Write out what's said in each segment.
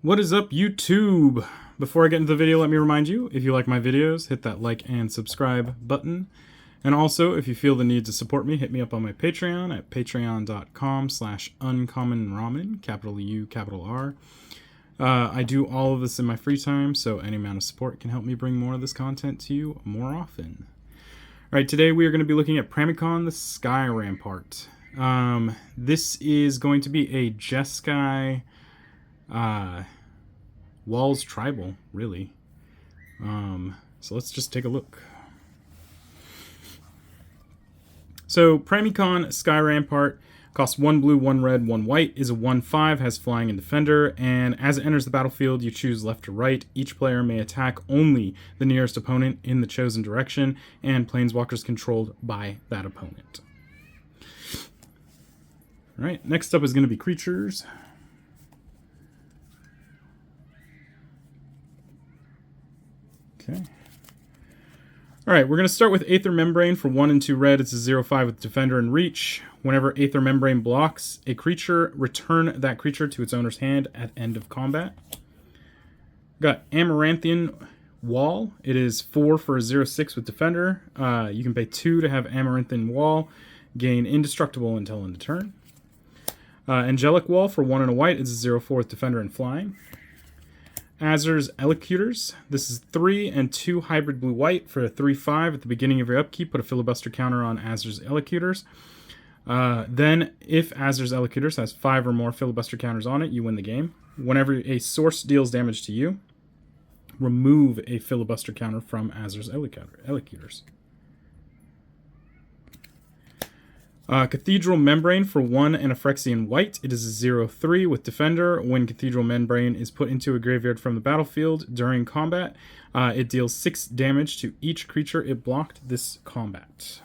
What is up, YouTube? Before I get into the video, let me remind you, if you like my videos, hit that like and subscribe button. And also, if you feel the need to support me, hit me up on my Patreon at patreon.com/uncommonramen, capital U, capital R. I do all of this in my free time, so any amount of support can help me bring more of this content to you more often. Alright, today we are going to be looking at Pramikon, the Sky Rampart. This is going to be a Jeskai Walls Tribal, really. So let's just take a look. So Pramikon Sky Rampart costs 1 blue, 1 red, 1 white, is a 1/5, has flying and defender, and as it enters the battlefield, you choose left or right. Each player may attack only the nearest opponent in the chosen direction, and planeswalkers controlled by that opponent. Alright, next up is going to be creatures. Okay. Alright, we're going to start with Aether Membrane for 1 and 2 red. It's a 0/5 with Defender and Reach. Whenever Aether Membrane blocks a creature, return that creature to its owner's hand at end of combat. Got Amaranthian Wall. It is 4 for a 0/6 with Defender. You can pay 2 to have Amaranthian Wall. Gain Indestructible until end of turn. Angelic Wall for 1 and a white. It's a 0/4 with Defender and Flying. Azur's Elocutors. This is 3 and 2 hybrid blue-white for a 3/5. At the beginning of your upkeep, put a filibuster counter on Azur's Elocutors. Then, if Azur's Elocutors has 5 or more filibuster counters on it, you win the game. Whenever a source deals damage to you, remove a filibuster counter from Azur's Elocutors. Cathedral Membrane for 1 and a Phyrexian white. It is a 0/3 with Defender. When Cathedral Membrane is put into a graveyard from the battlefield during combat, it deals 6 damage to each creature it blocked this combat.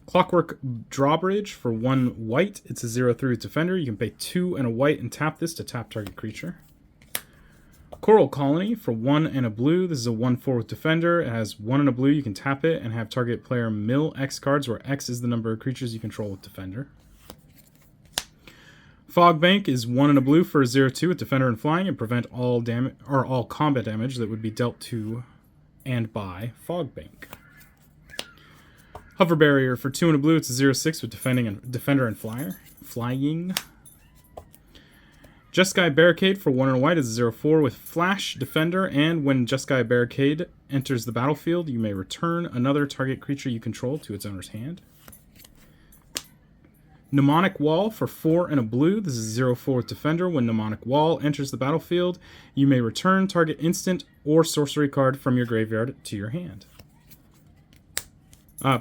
Clockwork Drawbridge for 1 white. It's a 0/3 with Defender. You can pay 2 and a white and tap this to tap target creature. Coral Colony for 1 and a blue. This is a 1/4 with Defender. It has 1 and a blue. You can tap it and have target player mill X cards, where X is the number of creatures you control with Defender. Fog Bank is 1 and a blue for a 0/2 with Defender and Flying, and prevent all damage or all combat damage that would be dealt to and by Fog Bank. Hover Barrier for 2 and a blue. It's a 0/6 with Defender and Flying. Jeskai Barricade for 1 and a white is a 0/4 with Flash, Defender, and when Jeskai Barricade enters the battlefield, you may return another target creature you control to its owner's hand. Mnemonic Wall for 4 and a blue. This is 0/4 with Defender. When Mnemonic Wall enters the battlefield, you may return target instant or sorcery card from your graveyard to your hand.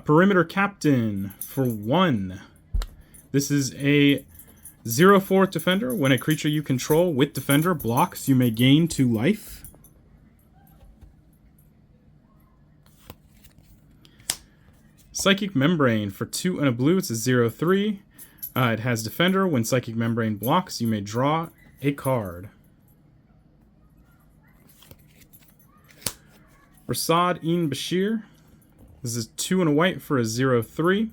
Perimeter Captain for 1. This is a 0/4 Defender. When a creature you control with Defender blocks, you may gain 2 life. Psychic Membrane for 2 and a blue. It's a 0/3. It has Defender. When Psychic Membrane blocks, you may draw a card. Rasad-in-Bashir. This is 2 and a white for a 0/3.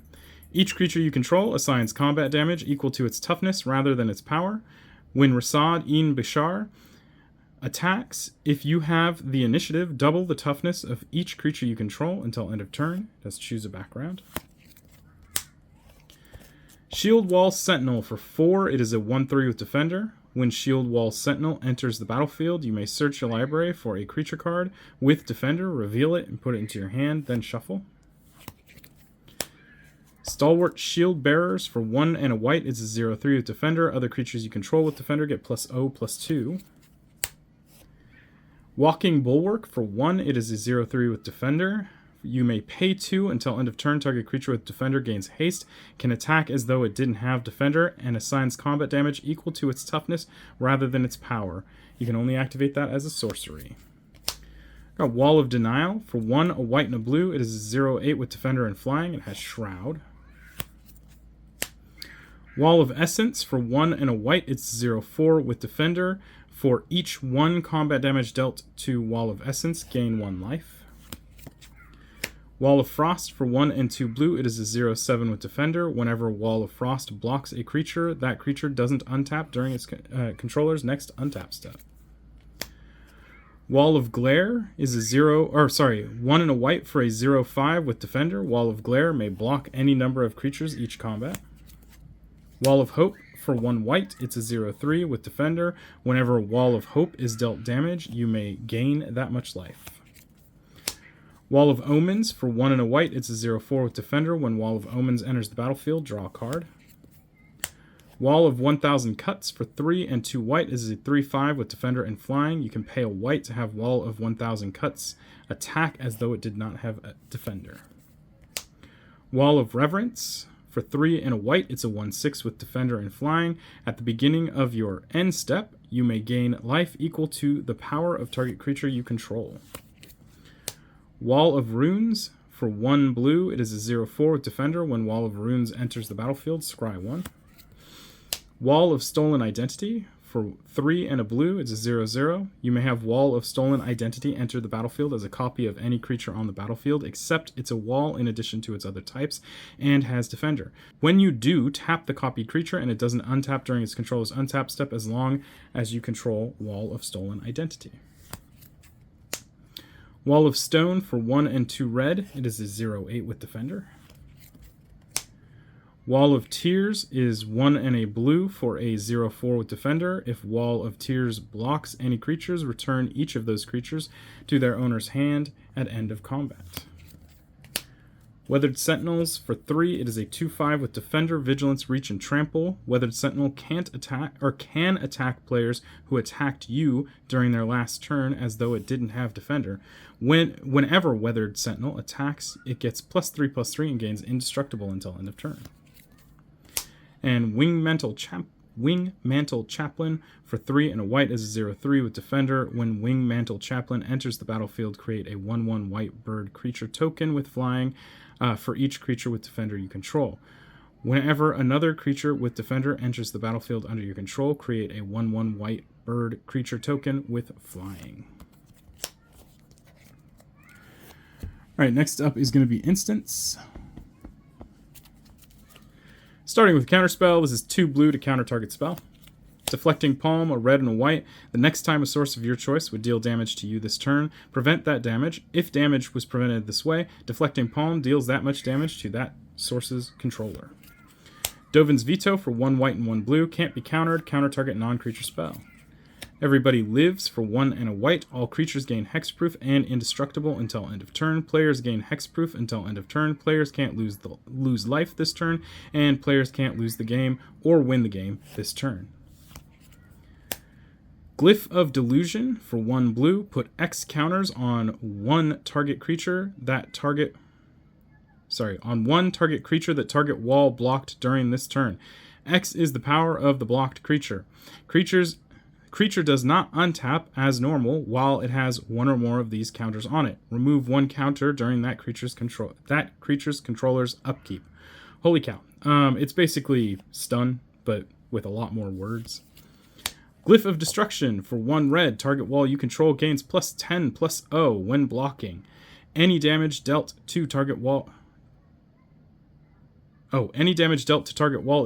Each creature you control assigns combat damage equal to its toughness rather than its power. When Rasad-in-Bashir attacks, if you have the initiative, double the toughness of each creature you control until end of turn. Let's choose a background. Shield Wall Sentinel for 4. It is a 1/3 with Defender. When Shield Wall Sentinel enters the battlefield, you may search your library for a creature card with Defender, reveal it, and put it into your hand, then shuffle. Stalwart Shield Bearers for 1 and a white. It's a 0/3 with Defender. Other creatures you control with Defender get +0/+2. Walking Bulwark for 1. It is a 0/3 with Defender. You may pay 2 until end of turn. Target creature with Defender gains haste, can attack as though it didn't have Defender, and assigns combat damage equal to its toughness rather than its power. You can only activate that as a sorcery. Got Wall of Denial for 1, a white and a blue. It is a 0/8 with Defender and Flying. It has Shroud. Wall of Essence for 1 and a white. It's 0/4 with Defender. For each 1 combat damage dealt to Wall of Essence, gain 1 life. Wall of Frost for 1 and 2 blue. It is a 0/7 with Defender. Whenever Wall of Frost blocks a creature, that creature doesn't untap during its controller's next untap step. Wall of Glare is a 1 and a white for a 0/5 with Defender. Wall of Glare may block any number of creatures each combat. Wall of Hope for 1 white. It's a 0/3 with Defender. Whenever Wall of Hope is dealt damage, you may gain that much life. Wall of Omens for 1 and a white. It's a 0/4 with Defender. When Wall of Omens enters the battlefield, draw a card. Wall of 1000 Cuts for 3 and 2 white is a 3/5 with Defender and Flying. You can pay a white to have Wall of 1000 Cuts attack as though it did not have a Defender. Wall of Reverence for 3 and a white. It's a 1/6 with Defender and Flying. At the beginning of your end step, you may gain life equal to the power of target creature you control. Wall of Runes for 1 blue. It is a 0/4 with Defender. When Wall of Runes enters the battlefield, scry 1. Wall of Stolen Identity for 3 and a blue. It's a 0/0. You may have Wall of Stolen Identity enter the battlefield as a copy of any creature on the battlefield, except it's a wall in addition to its other types and has Defender. When you do, tap the copied creature and it doesn't untap during its controller's untap step as long as you control Wall of Stolen Identity. Wall of Stone for 1 and 2 red. It is a 0/8 with Defender. Wall of Tears is 1 and a blue for a 0/4 with Defender. If Wall of Tears blocks any creatures, return each of those creatures to their owner's hand at end of combat. Weathered Sentinels for 3. It is a 2/5 with Defender, Vigilance, Reach, and Trample. Weathered Sentinel can't attack or can attack players who attacked you during their last turn as though it didn't have Defender. Whenever Weathered Sentinel attacks, it gets +3/+3 and gains indestructible until end of turn. And Wingmantle Chaplain for 3 and a white is a 0/3 with Defender. When Wingmantle Chaplain enters the battlefield, create a 1/1 white bird creature token with Flying for each creature with Defender you control. Whenever another creature with Defender enters the battlefield under your control, create a 1/1 white bird creature token with Flying. Alright, next up is going to be Instants. Starting with Counterspell, this is 2 blue to counter target spell. Deflecting Palm, a red and a white. The next time a source of your choice would deal damage to you this turn, prevent that damage. If damage was prevented this way, Deflecting Palm deals that much damage to that source's controller. Dovin's Veto for 1 white and 1 blue. Can't be countered. Counter target non-creature spell. Everybody Lives for 1 and a white. All creatures gain hexproof and indestructible until end of turn. Players gain hexproof until end of turn. Players can't lose life this turn, and players can't lose the game or win the game this turn. Glyph of Delusion for 1 blue. Put X counters on one target creature that target wall blocked during this turn. X is the power of the blocked creature. Creature does not untap as normal while it has one or more of these counters on it. Remove 1 counter during that creature's controller's upkeep. Holy cow. It's basically stun, but with a lot more words. Glyph of Destruction for 1 red. Target wall you control gains +10/+0 when blocking. Any damage dealt to target wall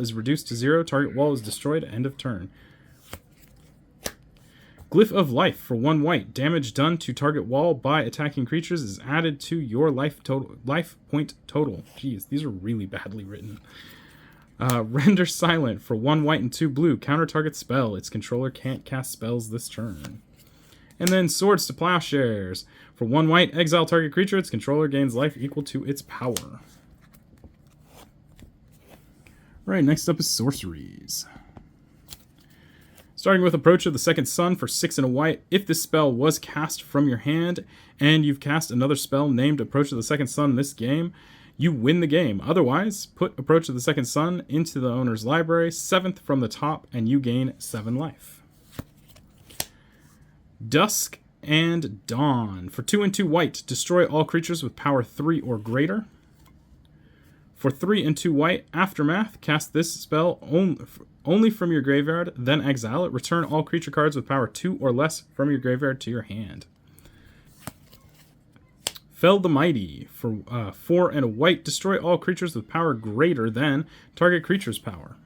is reduced to 0. Target wall is destroyed at end of turn. Glyph of Life for 1 white. Damage done to target wall by attacking creatures is added to your life point total. Jeez, these are really badly written. Render Silent for 1 white and 2 blue. Counter target spell. Its controller can't cast spells this turn. And then Swords to Plowshares. For 1 white, exile target creature. Its controller gains life equal to its power. Right, next up is Sorceries. Starting with Approach of the Second Sun for 6 and a white. If this spell was cast from your hand and you've cast another spell named Approach of the Second Sun this game, you win the game. Otherwise, put Approach of the Second Sun into the owner's library, 7th from the top, and you gain 7 life. Dusk and Dawn. For 2 and 2 white, destroy all creatures with power 3 or greater. For 3 and 2 white, Aftermath. Cast this spell only from your graveyard, then exile it. Return all creature cards with power 2 or less from your graveyard to your hand. Fell the Mighty. For 4 and a white, destroy all creatures with power greater than target creature's power.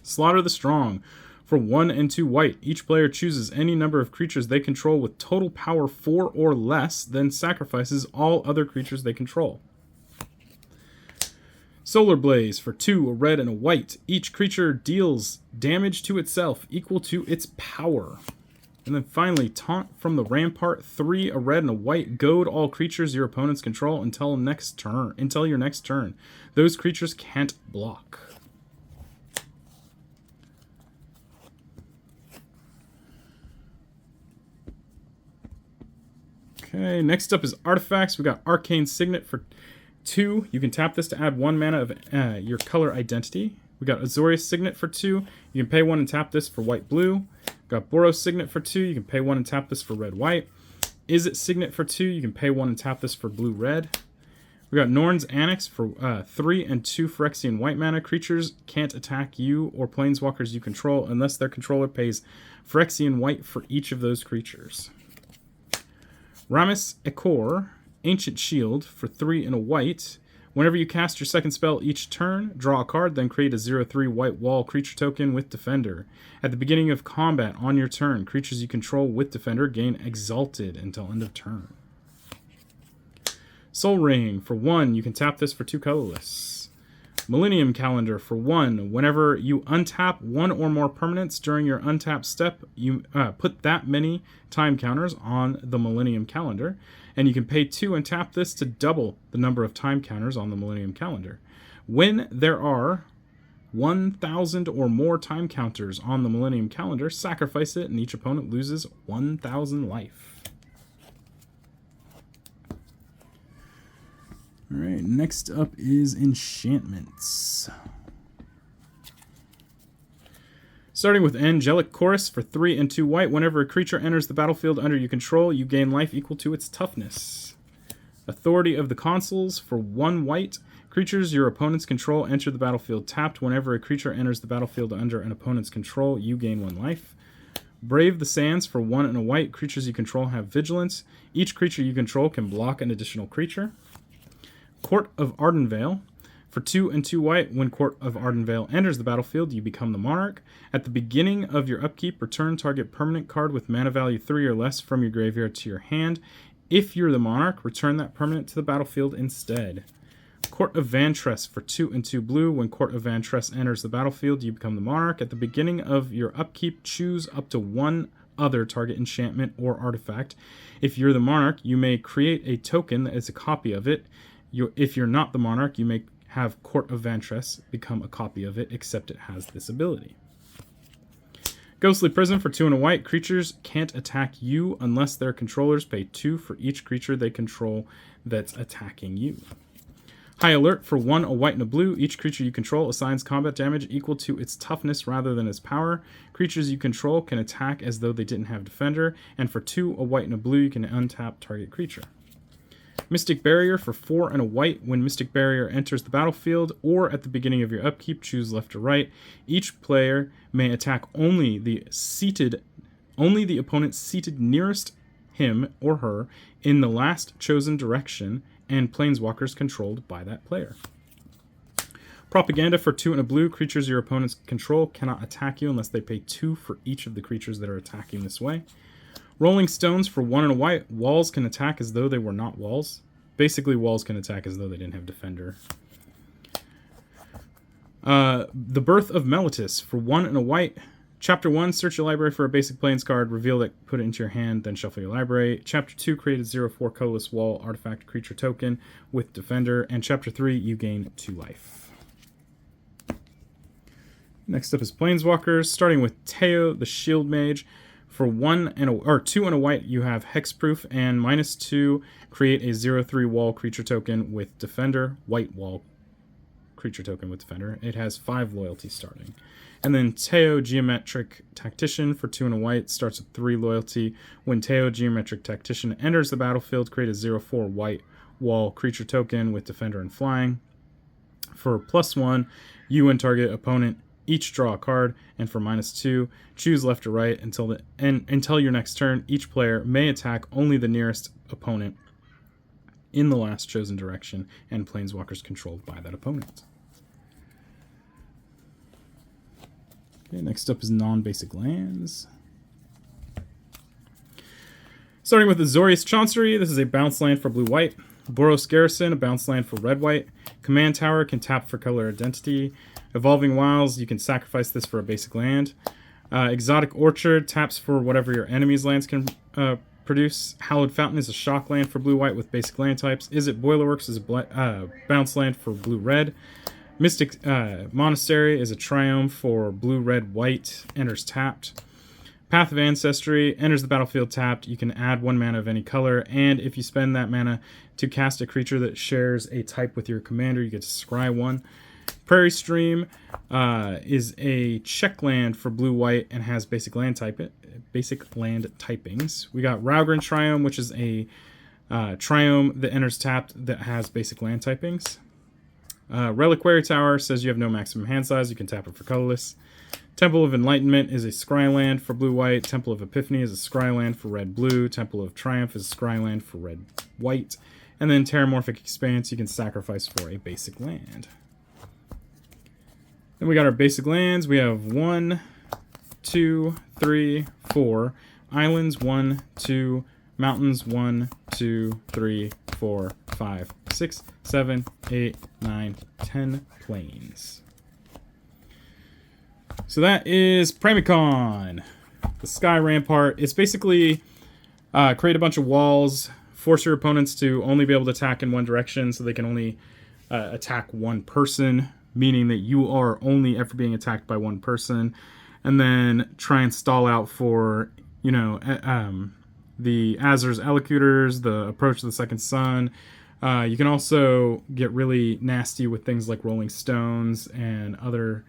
Slaughter the Strong. For 1 and 2 white, each player chooses any number of creatures they control with total power 4 or less, then sacrifices all other creatures they control. Solar Blaze. For 2, a red and a white, each creature deals damage to itself equal to its power. And then finally, Taunt from the Rampart. 3, a red and a white, goad all creatures your opponents control until your next turn. Those creatures can't block. Okay, next up is artifacts. We got Arcane Signet for 2. You can tap this to add 1 mana of your color identity. We got Azorius Signet for 2. You can pay 1 and tap this for white-blue. Got Boros Signet for 2. You can pay 1 and tap this for red-white. Izzet Signet for 2. You can pay 1 and tap this for blue-red. We got Norn's Annex for 3 and 2 Phyrexian white mana. Creatures can't attack you or planeswalkers you control unless their controller pays Phyrexian white for each of those creatures. Ramis Ekor, Ancient Shield, for 3 and a white. Whenever you cast your second spell each turn, draw a card, then create a 0/3 white wall creature token with Defender. At the beginning of combat on your turn, creatures you control with Defender gain Exalted until end of turn. Soul Ring. For 1, you can tap this for 2 colorless. Millennium Calendar. For 1, whenever you untap 1 or more permanents during your untap step, you put that many time counters on the Millennium Calendar, and you can pay 2 and tap this to double the number of time counters on the Millennium Calendar. When there are 1,000 or more time counters on the Millennium Calendar, sacrifice it and each opponent loses 1,000 life. Alright, next up is enchantments. Starting with Angelic Chorus. For 3 and 2 white, whenever a creature enters the battlefield under your control, you gain life equal to its toughness. Authority of the Consuls. For 1 white, creatures your opponents control enter the battlefield tapped. Whenever a creature enters the battlefield under an opponent's control, you gain 1 life. Brave the Sands. For 1 and a white, creatures you control have vigilance. Each creature you control can block an additional creature. Court of Ardenvale. For 2 and 2 white, when Court of Ardenvale enters the battlefield, you become the monarch. At the beginning of your upkeep, return target permanent card with mana value 3 or less from your graveyard to your hand. If you're the monarch, return that permanent to the battlefield instead. Court of Vantress. For 2 and 2 blue, when Court of Vantress enters the battlefield, you become the monarch. At the beginning of your upkeep, choose up to 1 other target enchantment or artifact. If you're the monarch, you may create a token that is a copy of it. If you're not the monarch, you may have Court of Vantress become a copy of it, except it has this ability. Ghostly Prison. For 2 and a white, creatures can't attack you unless their controllers pay 2 for each creature they control that's attacking you. High Alert. For 1, a white and a blue, each creature you control assigns combat damage equal to its toughness rather than its power. Creatures you control can attack as though they didn't have Defender, and for 2, a white and a blue, you can untap target creature. Mystic Barrier. For 4 and a white, when Mystic Barrier enters the battlefield or at the beginning of your upkeep, choose left or right. Each player may attack only the opponent seated nearest him or her in the last chosen direction and planeswalkers controlled by that player. Propaganda. For 2 and a blue, creatures your opponents control cannot attack you unless they pay 2 for each of the creatures that are attacking this way. Rolling Stones. For 1 and a white, walls can attack as though they were not walls. Basically, walls can attack as though they didn't have Defender. The Birth of Meletis. For 1 and a white, Chapter 1, search your library for a basic Plains card, reveal it, put it into your hand, then shuffle your library. Chapter 2, create a 0/4 colorless wall artifact creature token with Defender. And Chapter 3, you gain 2 life. Next up is Planeswalkers, starting with Teo, the Shield Mage. For 2 and a white, you have Hexproof, and -2, create a 0/3 wall creature token with Defender, white wall creature token with Defender. It has 5 loyalty starting. And then Teo, Geometric Tactician. For 2 and a white, starts with 3 loyalty. When Teo, Geometric Tactician, enters the battlefield, create a 0/4 white wall creature token with Defender and Flying. For +1, you and target opponent each draw a card, and for -2, choose left or right until your next turn. Each player may attack only the nearest opponent in the last chosen direction, and planeswalkers controlled by that opponent. Okay, next up is non-basic lands. Starting with the Azorius Chancery, this is a bounce land for blue-white. Boros Garrison, a bounce land for red-white. Command Tower can tap for color identity. Evolving Wilds, you can sacrifice this for a basic land. Exotic Orchard taps for whatever your enemy's lands can produce. Hallowed Fountain is a shock land for blue-white with basic land types. Izzet Boilerworks is a bounce land for blue-red. Mystic Monastery is a Triumph for blue-red-white, enters tapped. Path of Ancestry enters the battlefield tapped. You can add 1 mana of any color, and if you spend that mana to cast a creature that shares a type with your commander, you get to scry 1. Prairie Stream is a check land for blue-white and has basic land typings. We got Raugrin Triome, which is a Triome that enters tapped that has basic land typings. Reliquary Tower says you have no maximum hand size. You can tap it for colorless. Temple of Enlightenment is a scry land for blue-white. Temple of Epiphany is a scry land for red-blue. Temple of Triumph is a scry land for red-white. And then Terramorphic Expanse you can sacrifice for a basic land. Then we got our basic lands. We have 1, 2, 3, 4. Islands, 1, 2. Mountains, 1, 2, 3, 4, 5, 6, 7, 8, 9, 10 plains. So that is Pramikon, the Sky Rampart. It's basically create a bunch of walls, force your opponents to only be able to attack in one direction, so they can only attack one person, meaning that you are only ever being attacked by one person, and then try and stall out for, you know, the Azur's Elocutors, the Approach of the Second Sun. You can also get really nasty with things like Rolling Stones and other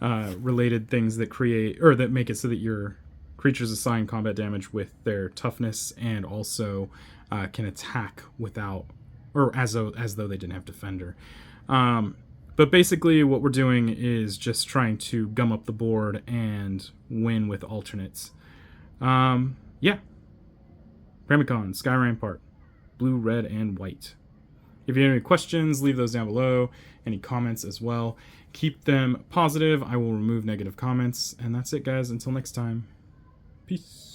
related things that create, or that make it so that your creatures assign combat damage with their toughness, and also can attack without, or as though they didn't have Defender. But basically what we're doing is just trying to gum up the board and win with alternates. Yeah. Pramikon, Sky Rampart, blue, red, and white. If you have any questions, leave those down below. Any comments as well. Keep them positive. I will remove negative comments. And that's it, guys. Until next time. Peace.